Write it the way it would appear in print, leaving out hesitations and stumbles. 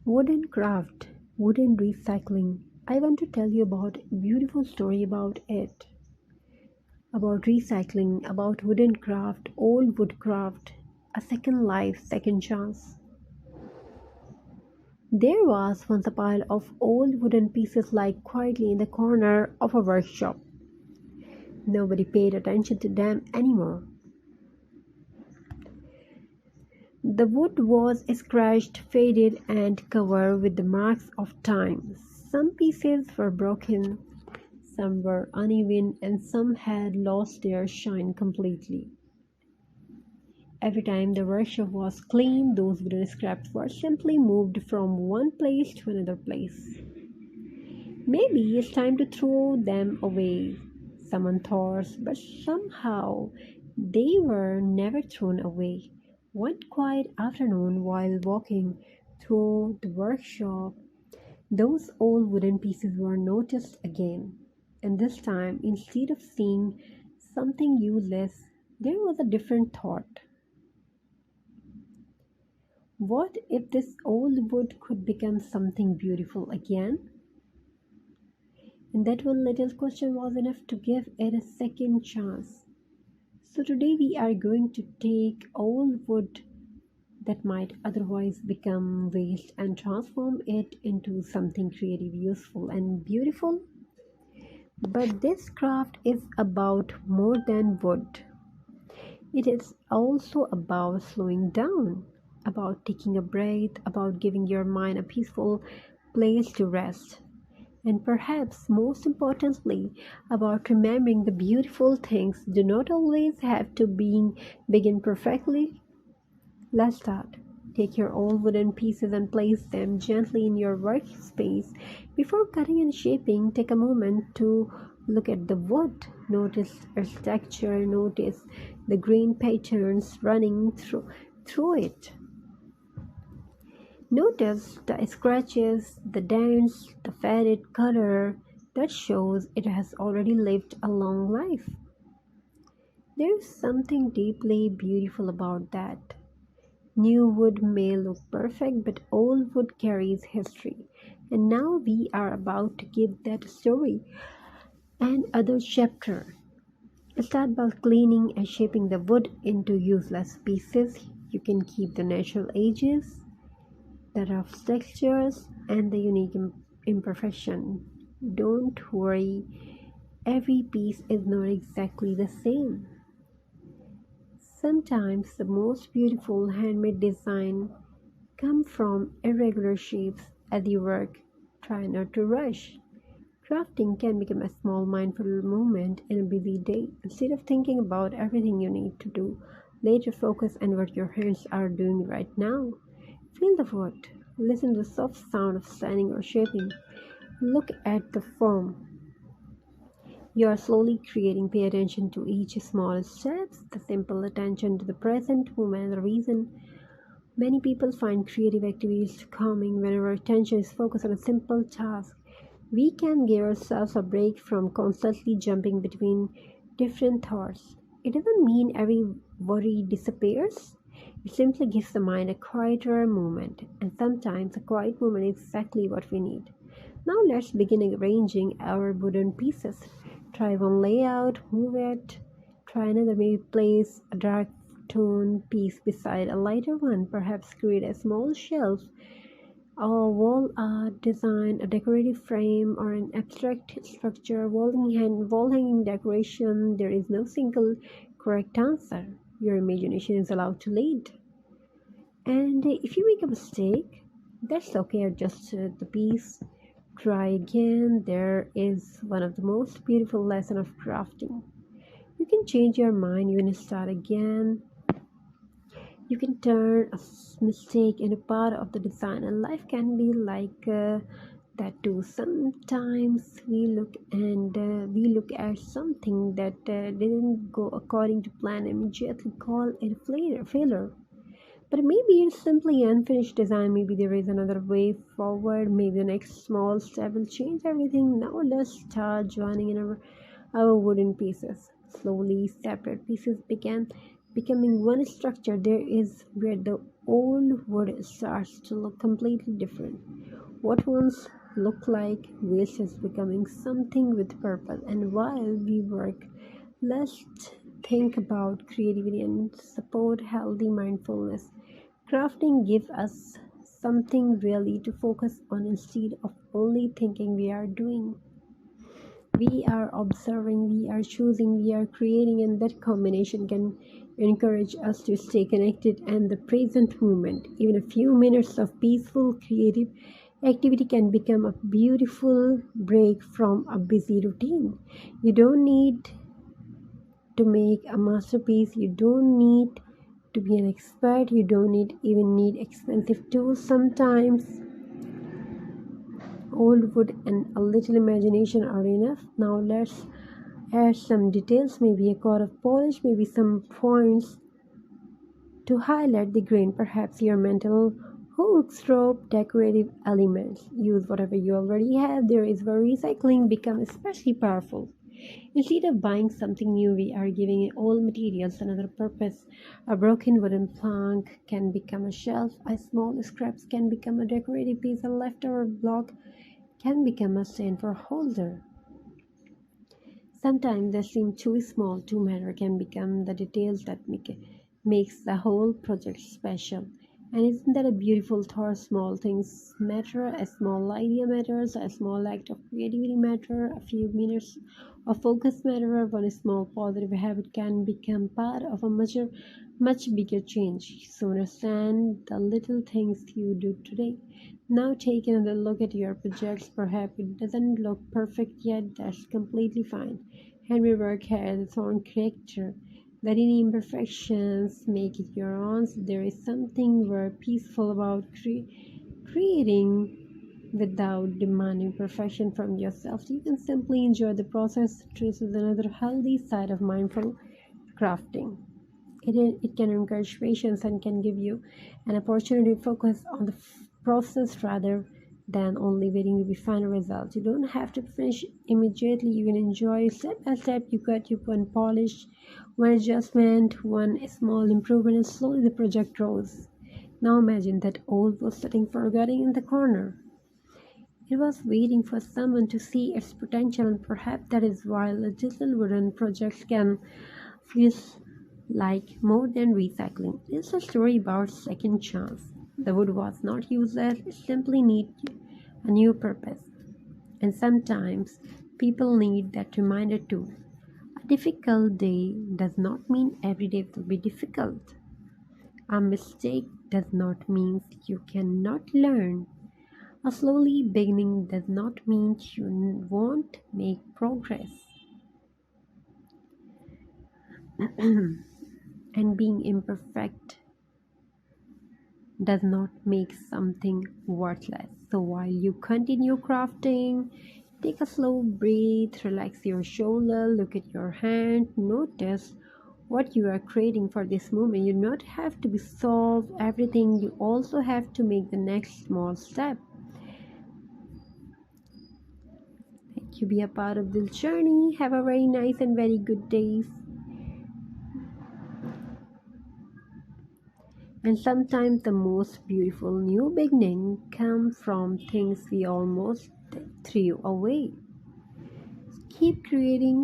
Wooden craft, wooden recycling. I want to tell you about a beautiful story about it. About recycling, about wooden craft, old woodcraft, a second life, second chance. There was once a pile of old wooden pieces lying quietly in the corner of a workshop. Nobody paid attention to them anymore. The wood was scratched, faded, and covered with the marks of time. Some pieces were broken, some were uneven, and some had lost their shine completely. Every time the workshop was cleaned, those wooden scraps were simply moved from one place to another place. Maybe it's time to throw them away, someone thought, but somehow they were never thrown away. One quiet afternoon, while walking through the workshop, those old wooden pieces were noticed again. And this time, instead of seeing something useless, there was a different thought. What if this old wood could become something beautiful again? And that one little question was enough to give it a second chance. So today we are going to take old wood that might otherwise become waste and transform it into something creative, useful, and beautiful. But this craft is about more than wood. It is also about slowing down, about taking a breath, about giving your mind a peaceful place to rest, and perhaps most importantly, about remembering the beautiful things do not always have to begin perfectly. Let's start. Take your old wooden pieces and place them gently in your workspace. Before cutting and shaping, take a moment to look at the wood. Notice its texture, notice the green patterns running through it. Notice the scratches, the dents, the faded color that shows it has already lived a long life. There is something deeply beautiful about that. New wood may look perfect, but old wood carries history. And now we are about to give that story another chapter. Start by cleaning and shaping the wood into useless pieces. You can keep the natural edges, the rough textures, and the unique imperfection. Don't worry, every piece is not exactly the same. Sometimes the most beautiful handmade design come from irregular shapes as you work. Try not to rush. Crafting can become a small mindful moment in a busy day. Instead of thinking about everything you need to do, later focus on what your hands are doing right now. Feel the wood. Listen to the soft sound of sanding or shaping. Look at the form you are slowly creating. Pay attention to each small step, the simple attention to the present moment. The reason many people find creative activities calming when our attention is focused on a simple task. We can give ourselves a break from constantly jumping between different thoughts. It doesn't mean every worry disappears. It simply gives the mind a quieter moment, and sometimes a quiet moment is exactly what we need. Now let's begin arranging our wooden pieces. Try one layout, move it, try another, maybe place a dark tone piece beside a lighter one, perhaps create a small shelf, a wall art design, a decorative frame, or an abstract structure, wall hanging decoration. There is no single correct answer. Your imagination is allowed to lead. And if you make a mistake, that's okay. Adjust the piece. Try again. There is one of the most beautiful lessons of crafting. You can change your mind, you can start again. You can turn a mistake into part of the design, and life can be like that too. Sometimes we look at something that didn't go according to plan and immediately call it a failure. But maybe it's simply unfinished design. Maybe there is another way forward. Maybe the next small step will change everything. Now let's start joining in our wooden pieces. Slowly, separate pieces began becoming one structure. There is where the old wood starts to look completely different. What once looked like waste is becoming something with purpose. And while we work, let's think about creativity and support healthy mindfulness. Crafting gives us something really to focus on instead of only thinking we are doing. We are observing, we are choosing, we are creating, and that combination can encourage us to stay connected and the present moment. Even a few minutes of peaceful creative activity can become a beautiful break from a busy routine. You don't need to make a masterpiece, you don't need to be an expert, you don't even need expensive tools. Sometimes old wood and a little imagination are enough. Now let's add some details, maybe a coat of polish, maybe some points to highlight the grain, perhaps your mental hooks, rope, decorative elements. Use whatever you already have. There is where recycling becomes especially powerful. Instead of buying something new, we are giving old materials another purpose. A broken wooden plank can become a shelf, a small scraps can become a decorative piece, a leftover block can become a stand for holder. Sometimes they seem too small to matter can become the details that makes the whole project special. And isn't that a beautiful thought? Small things matter, a small idea matters, a small act of creativity matter, a few minutes of focus matter, one small positive habit can become part of a much bigger change. So understand the little things you do today. Now take another look at your projects. Perhaps it doesn't look perfect yet, that's completely fine. Handmade work has its own character. Let any imperfections make it your own. There is something very peaceful about creating without demanding perfection from yourself. You can simply enjoy the process. This is another healthy side of mindful crafting. It can encourage patience and can give you an opportunity to focus on the process rather than only waiting to be final results. You don't have to finish immediately. You can enjoy step by step. You cut, you one polish, one adjustment, one small improvement, and slowly the project grows. Now imagine that old was sitting forgotten in the corner. It was waiting for someone to see its potential, and perhaps that is why little wooden projects can feel like more than recycling. It's a story about second chance. The wood was not useless, it simply needed a new purpose. And sometimes people need that reminder too. A difficult day does not mean every day will be difficult. A mistake does not mean you cannot learn. A slowly beginning does not mean you won't make progress. And being imperfect does not make something worthless. So while you continue crafting, take a slow breath, relax your shoulder, look at your hand, notice what you are creating for this moment. You do not have to be solve everything, you also have to make the next small step. Thank you, be a part of this journey. Have a very nice and very good day. And sometimes the most beautiful new beginning come from things we almost threw away. Keep creating